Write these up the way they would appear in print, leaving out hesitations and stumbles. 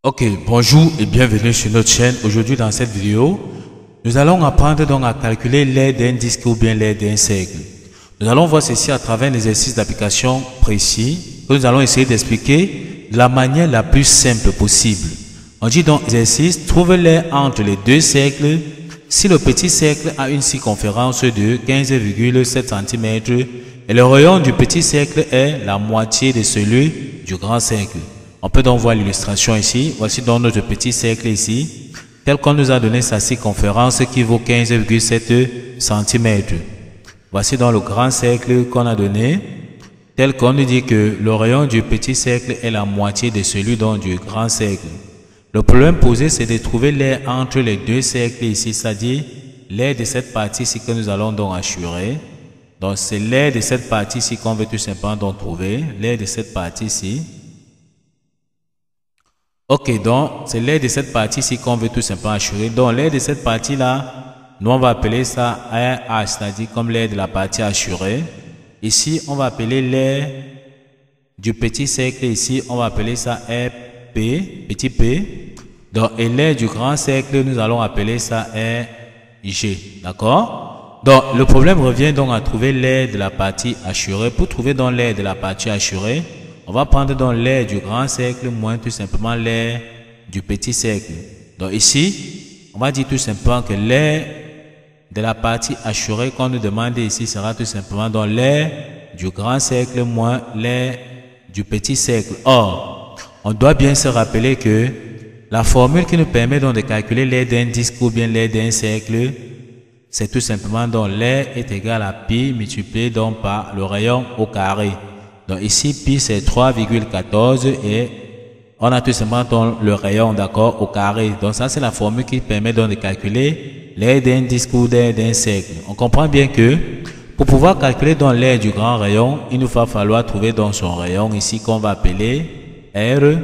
Ok, bonjour et bienvenue sur notre chaîne. Aujourd'hui dans cette vidéo, nous allons apprendre donc à calculer l'aire d'un disque ou bien l'aire d'un cercle. Nous allons voir ceci à travers un exercice d'application précis que nous allons essayer d'expliquer de la manière la plus simple possible. On dit donc exercice, trouve l'aire entre les deux cercles si le petit cercle a une circonférence de 15,7 cm et le rayon du petit cercle est la moitié de celui du grand cercle. On peut donc voir l'illustration ici. Voici donc notre petit cercle ici, tel qu'on nous a donné sa circonférence qui vaut 15,7 cm. Voici donc le grand cercle qu'on a donné, tel qu'on nous dit que le rayon du petit cercle est la moitié de celui donc du grand cercle. Le problème posé, c'est de trouver l'aire entre les deux cercles ici, c'est-à-dire l'aire de cette partie-ci que nous allons donc assurer. Donc c'est l'aire de cette partie-ci qu'on veut tout simplement donc trouver, l'aire de cette partie-ci. Ok, donc c'est l'aire de cette partie-ci qu'on veut tout simplement assurer. Donc l'aire de cette partie-là, nous on va appeler ça RH, c'est-à-dire comme l'aire de la partie assurée. Ici, on va appeler l'aire du petit cercle, ici, on va appeler ça RP, petit p. Donc, et l'aire du grand cercle, nous allons appeler ça RG, d'accord? Donc, le problème revient donc à trouver l'aire de la partie assurée. Pour trouver donc l'aire de la partie assurée, on va prendre donc l'aire du grand cercle moins tout simplement l'aire du petit cercle. Donc ici, on va dire tout simplement que l'aire de la partie assurée qu'on nous demande ici sera tout simplement donc l'aire du grand cercle moins l'aire du petit cercle. Or, on doit bien se rappeler que la formule qui nous permet donc de calculer l'aire d'un disque ou bien l'aire d'un cercle, c'est tout simplement donc l'aire est égal à pi multiplié donc par le rayon au carré. Donc ici, pi c'est 3,14 et on a tout simplement le rayon, d'accord, au carré. Donc ça, c'est la formule qui permet donc de calculer l'aire d'un disque ou l'aire d'un cercle. On comprend bien que pour pouvoir calculer donc l'aire du grand rayon, il nous va falloir trouver donc son rayon ici qu'on va appeler R.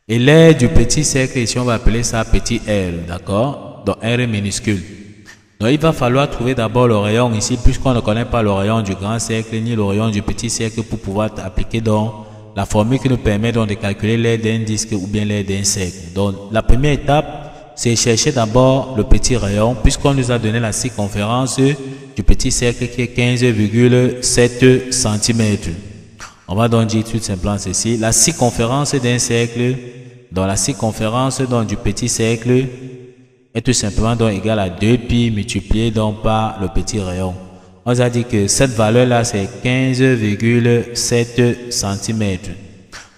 Et l'aire du petit cercle ici, on va appeler ça petit r, d'accord. Donc R est minuscule. Donc il va falloir trouver d'abord le rayon ici, puisqu'on ne connaît pas le rayon du grand cercle ni le rayon du petit cercle pour pouvoir appliquer donc la formule qui nous permet donc de calculer l'aire d'un disque ou bien l'aire d'un cercle. Donc la première étape, c'est chercher d'abord le petit rayon, puisqu'on nous a donné la circonférence du petit cercle qui est 15,7 cm. On va donc dire tout simplement ceci, la circonférence d'un cercle, dans la circonférence donc du petit cercle, est tout simplement donc égal à 2pi multiplié donc par le petit rayon. On nous a dit que cette valeur-là, c'est 15,7 cm.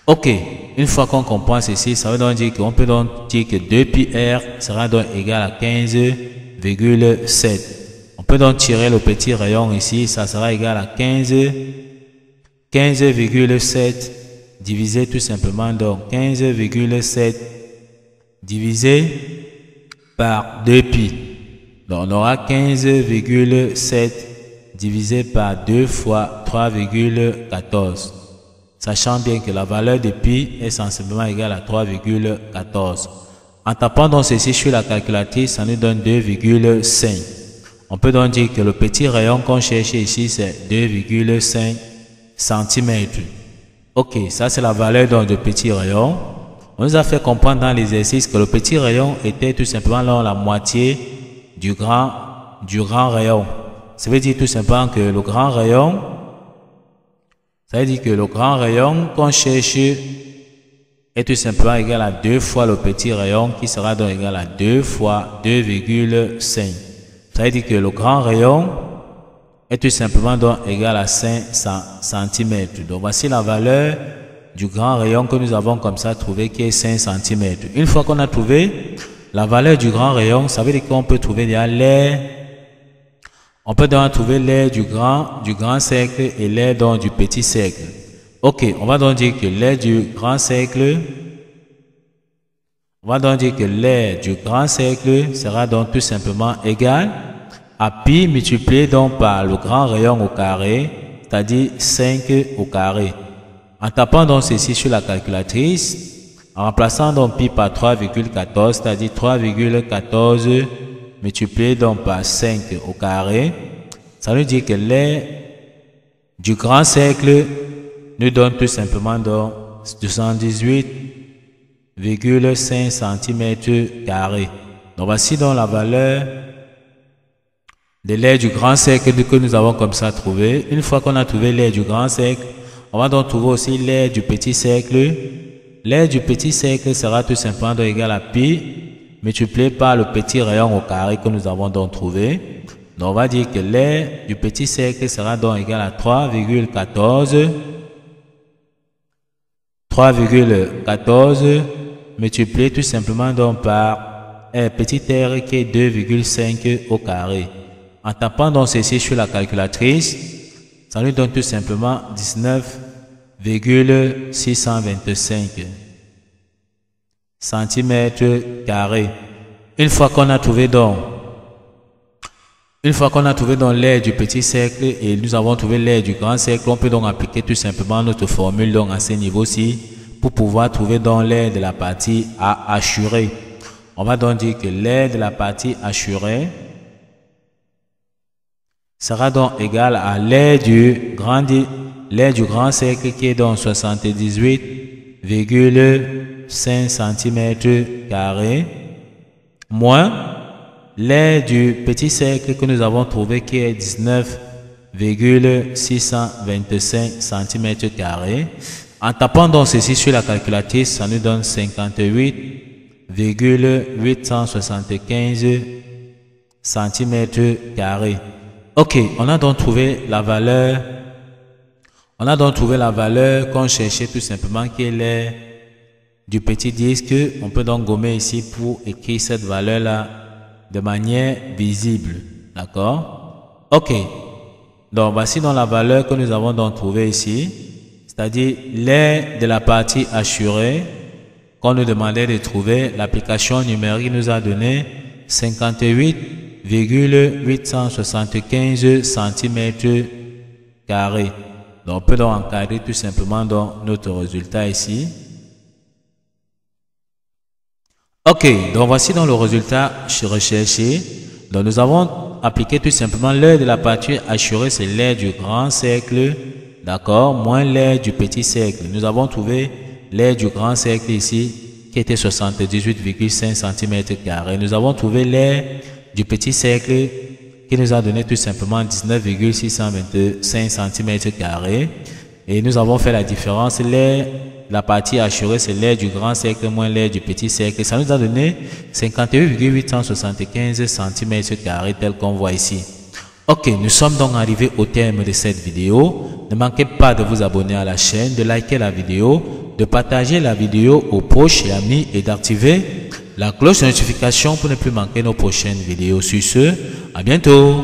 Ok, une fois qu'on comprend ceci, ça veut donc dire qu'on peut donc dire que 2πr sera donc égal à 15,7. On peut donc tirer le petit rayon ici, ça sera égal à 15,7 divisé tout simplement donc 15,7 divisé par 2pi. Donc on aura 15,7 divisé par 2 fois 3,14. Sachant bien que la valeur de pi est sensiblement égale à 3,14. En tapant donc ceci sur la calculatrice, ça nous donne 2,5. On peut donc dire que le petit rayon qu'on cherche ici, c'est 2,5 cm. Ok, ça c'est la valeur donc de petit rayon. On nous a fait comprendre dans l'exercice que le petit rayon était tout simplement la moitié du grand rayon. Ça veut dire tout simplement que le grand rayon, qu'on cherche est tout simplement égal à 2 fois le petit rayon qui sera donc égal à 2 fois 2,5. Ça veut dire que le grand rayon est tout simplement donc égal à 5 cm. Donc voici la valeur du grand rayon que nous avons comme ça trouvé qui est 5 cm. Une fois qu'on a trouvé la valeur du grand rayon, ça veut dire qu'on peut trouver l'aire. On peut donc trouver l'aire du grand cercle et l'aire donc du petit cercle. Ok, on va donc dire que l'aire du grand cercle, sera donc tout simplement égal à pi multiplié donc par le grand rayon au carré, c'est-à-dire 5 au carré. En tapant donc ceci sur la calculatrice, en remplaçant donc pi par 3,14, c'est-à-dire 3,14 multiplié donc par 5 au carré, ça nous dit que l'aire du grand cercle nous donne tout simplement donc 218 cm². Donc voici donc la valeur de l'aire du grand cercle que nous avons comme ça trouvé. Une fois qu'on a trouvé l'aire du grand cercle, on va donc trouver aussi l'aire du petit cercle. L'aire du petit cercle sera tout simplement donc égal à pi multiplié par le petit rayon au carré que nous avons donc trouvé. Donc on va dire que l'aire du petit cercle sera donc égal à 3,14 multiplié tout simplement donc par petit r qui est 2,5 au carré. En tapant donc ceci sur la calculatrice, ça nous donne tout simplement 19,625 cm². Une fois qu'on a trouvé donc l'aire du petit cercle et nous avons trouvé l'aire du grand cercle, on peut donc appliquer tout simplement notre formule donc à ce niveau-ci pour pouvoir trouver donc l'aire de la partie à assurer. On va donc dire que l'aire de la partie assurée sera donc égale à l'aire du grand cercle qui est donc 78,5 cm² moins l'aire du petit cercle que nous avons trouvé qui est 19,625 cm². En tapant donc ceci sur la calculatrice, ça nous donne 58,875 cm². Ok, on a donc trouvé la valeur. Qu'on cherchait tout simplement qui est l'aire du petit disque. On peut donc gommer ici pour écrire cette valeur-là de manière visible. D'accord? Ok. Donc voici donc la valeur que nous avons donc trouvée ici. C'est-à-dire l'aire de la partie assurée qu'on nous demandait de trouver. L'application numérique nous a donné 58,875 cm². Donc on peut donc encadrer tout simplement donc notre résultat ici. Ok, donc voici donc le résultat recherché. Donc nous avons appliqué tout simplement l'aire de la partie assurée, c'est l'aire du grand cercle, d'accord, moins l'aire du petit cercle. Nous avons trouvé l'aire du grand cercle ici qui était 78,5 cm². Nous avons trouvé l'aire du petit cercle qui nous a donné tout simplement 19,625 cm². Et nous avons fait la différence. La partie assurée, c'est l'aire du grand cercle moins l'aire du petit cercle. Ça nous a donné 58,875 cm² tel qu'on voit ici. Ok, nous sommes donc arrivés au terme de cette vidéo. Ne manquez pas de vous abonner à la chaîne, de liker la vidéo, de partager la vidéo aux proches et amis et d'activer la cloche de notification pour ne plus manquer nos prochaines vidéos. Sur ce, à bientôt.